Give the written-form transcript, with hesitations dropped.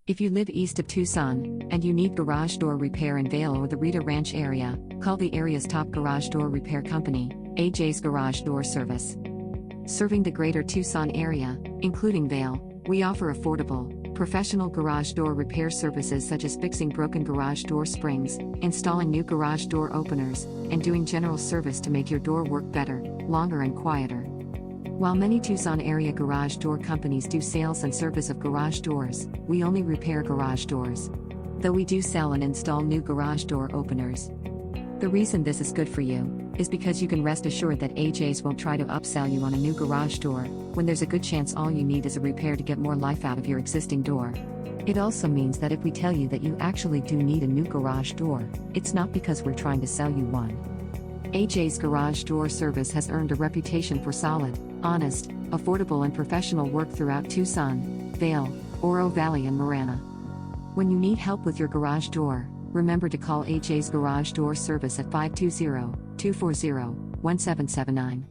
If you live east of Tucson, and you need garage door repair in Vail or the Rita Ranch area, call the area's top garage door repair company, AJ's Garage Door Service. Serving the greater Tucson area, including Vail, we offer affordable, professional garage door repair services such as fixing broken garage door springs, installing new garage door openers, and doing general service to make your door work better, longer and quieter. While many Tucson area garage door companies do sales and service of garage doors, we only repair garage doors. Though we do sell and install new garage door openers. The reason this is good for you is because you can rest assured that AJ's won't try to upsell you on a new garage door, when there's a good chance all you need is a repair to get more life out of your existing door. It also means that if we tell you that you actually do need a new garage door, it's not because we're trying to sell you one. AJ's Garage Door Service has earned a reputation for solid, honest, affordable and professional work throughout Tucson, Vail, Oro Valley and Marana. When you need help with your garage door, remember to call AJ's Garage Door Service at 520-240-1779.